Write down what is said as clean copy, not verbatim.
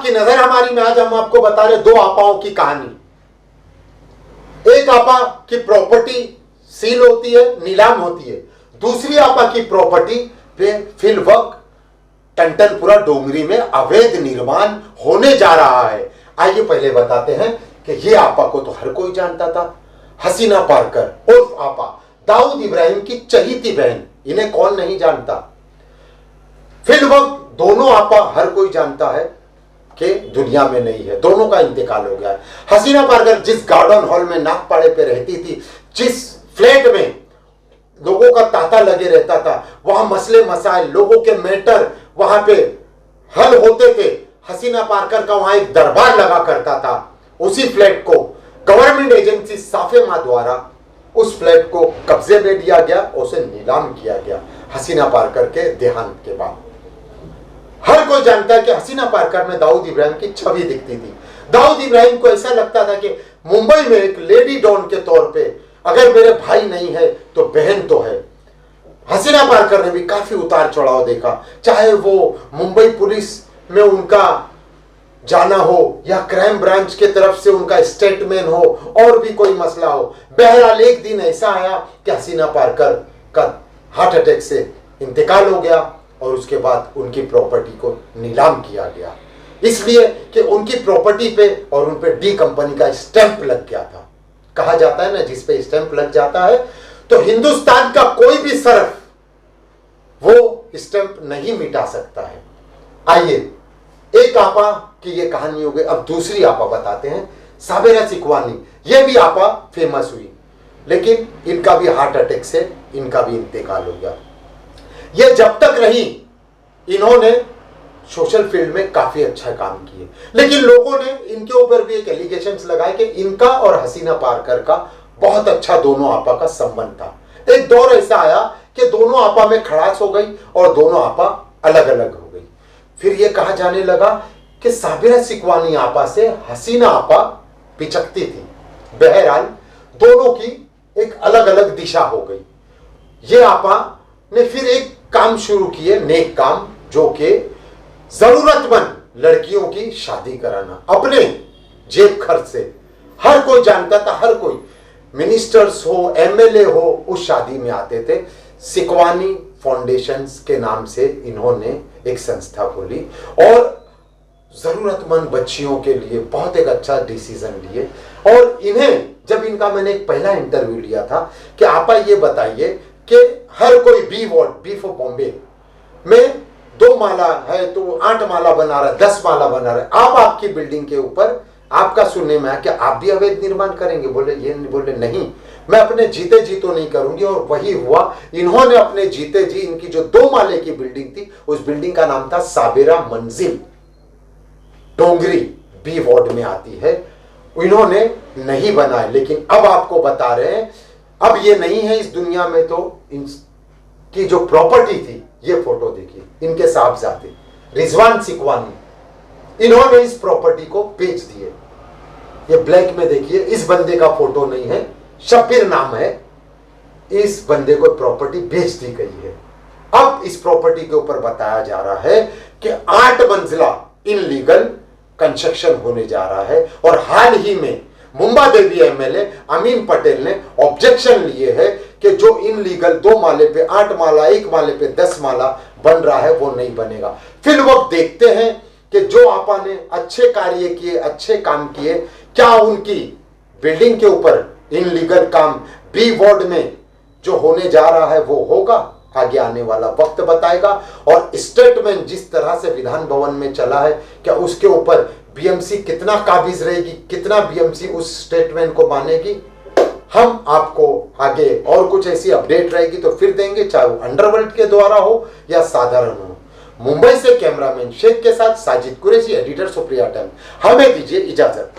आपकी नजर हमारी में आज हम आपको बता रहे दो आपाओं की कहानी। एक आपा की प्रॉपर्टी सील होती है, नीलाम होती है। दूसरी आपा की प्रॉपर्टी पे फिलवक्त टंटनपुरा डोंगरी में अवैध निर्माण होने जा रहा है। आइए पहले बताते हैं कि ये आपा को तो हर कोई जानता था, हसीना पारकर उर्फ आपा, दाऊद इब्राहिम की चहीती बहन, इन्हें कौन नहीं जानता। फिलवक्त दोनों आपा हर कोई जानता है कि दुनिया में नहीं है, दोनों का इंतकाल हो गया है। हसीना पारकर जिस गार्डन हॉल में नागपाड़े पे रहती थी, जिस फ्लैट में लोगों का तांता लगे रहता था, वहां मसले मसाइल, लोगों के मैटर वहां पे हल होते थे। हसीना पारकर का वहां एक दरबार लगा करता था। उसी फ्लैट को गवर्नमेंट एजेंसी साफेमा द्वारा उस फ्लैट को कब्जे में लिया गया, उसे नीलाम किया गया हसीना पारकर के देहांत के बाद। हर कोई जानता है कि हसीना पारकर में दाऊद इब्राहिम की छवि दिखती थी। दाऊद इब्राहिम को ऐसा लगता था कि मुंबई में एक लेडी डॉन के तौर पे अगर मेरे भाई नहीं है तो बहन तो है। हसीना पारकर ने भी काफी उतार चढ़ाव देखा, चाहे वो मुंबई पुलिस में उनका जाना हो या क्राइम ब्रांच के तरफ से उनका स्टेटमेंट हो और भी कोई मसला हो। बहरहाल एक दिन ऐसा आया कि हसीना पारकर का हार्ट अटैक से इंतकाल हो गया और उसके बाद उनकी प्रॉपर्टी को नीलाम किया गया, इसलिए कि उनकी प्रॉपर्टी पे और उन पे डी कंपनी का स्टैंप लग गया था। कहा जाता है ना, जिस पे स्टैंप लग जाता है तो हिंदुस्तान का कोई भी सर्फ वो स्टैंप नहीं मिटा सकता है। आइए, एक आपा की ये कहानी हो गई। अब दूसरी आपा बताते हैं, साबेरा सिकवानी। ये भी आपा फेमस हुई, लेकिन इनका भी हार्ट अटैक से इनका भी इंतकाल हो गया। ये जब तक रही इन्होंने सोशल फील्ड में काफी अच्छा काम किए, लेकिन लोगों ने इनके ऊपर भी एक एलिगेशंस लगाए कि इनका और हसीना पारकर का बहुत अच्छा दोनों आपा का संबंध था। एक दौर ऐसा आया कि दोनों आपा में खड़ास हो गई और दोनों आपा अलग अलग हो गई। फिर यह कहा जाने लगा कि साबिरा सिकवानी आपा से हसीना आपा पिचकती थी। बहरहाल दोनों की एक अलग अलग दिशा हो गई। ये आपा ने फिर एक काम शुरू किए, नेक काम, जो कि जरूरतमंद लड़कियों की शादी कराना अपने जेब खर्च से। हर कोई जानता था, हर कोई, मिनिस्टर्स हो, एमएलए हो, उस शादी में आते थे। सिकवानी फाउंडेशंस के नाम से इन्होंने एक संस्था खोली और जरूरतमंद बच्चियों के लिए बहुत एक अच्छा डिसीजन लिए। और इन्हें जब इनका मैंने एक पहला इंटरव्यू लिया था कि आपा ये बताइए कि हर कोई B ward, B for Bombay में 2 माला है तो 8 माला बना रहा है, 10 माला बना रहा है, आप आपकी बिल्डिंग के ऊपर आपका सुनने में आया कि आप भी अवैध निर्माण करेंगे? बोले नहीं, मैं अपने जीते जी तो नहीं करूंगी। और वही हुआ, इन्होंने अपने जीते जी इनकी जो 2 माले की बिल्डिंग थी, उस बिल्डिंग का नाम था साबेरा मंजिल, डोंगरी बी वार्ड में आती है, इन्होंने नहीं बनाए। लेकिन अब आपको बता रहे हैं, अब ये नहीं है इस दुनिया में, तो इनकी जो प्रॉपर्टी थी, ये फोटो देखिए, इनके साहबजादे रिजवान सिकवानी, इन्होंने इस प्रॉपर्टी को बेच दिए। ये ब्लैक में देखिए, इस बंदे का फोटो नहीं है, शब्बीर नाम है, इस बंदे को प्रॉपर्टी बेच दी गई है। अब इस प्रॉपर्टी के ऊपर बताया जा रहा है कि 8 मंजिला इनलीगल कंस्ट्रक्शन होने जा रहा है। और हाल ही में मुंबा देवी एमएलए अमीन पटेल ने ऑब्जेक्शन लिए है कि जो इनलीगल 2 माले पे 8 माला, 1 माले पे 10 माला बन रहा है, वो नहीं बनेगा। फिर वक्त देखते हैं कि जो आपा ने अच्छे कार्य किए, अच्छे काम किए, क्या उनकी बिल्डिंग के ऊपर इनलीगल काम बी वार्ड में जो होने जा रहा है वो होगा? आगे आने वाला वक्त बताएगा। और स्टेटमेंट जिस तरह से विधान भवन में चला है, क्या उसके ऊपर बीएमसी कितना काबिज रहेगी, कितना बीएमसी उस स्टेटमेंट को मानेगी? हम आपको आगे और कुछ ऐसी अपडेट रहेगी तो फिर देंगे, चाहे वो अंडरवर्ल्ड के द्वारा हो या साधारण हो। मुंबई से कैमरामैन शेख के साथ साजिद कुरैशी, एडिटर सुप्रिया टाइम। हमें दीजिए इजाजत।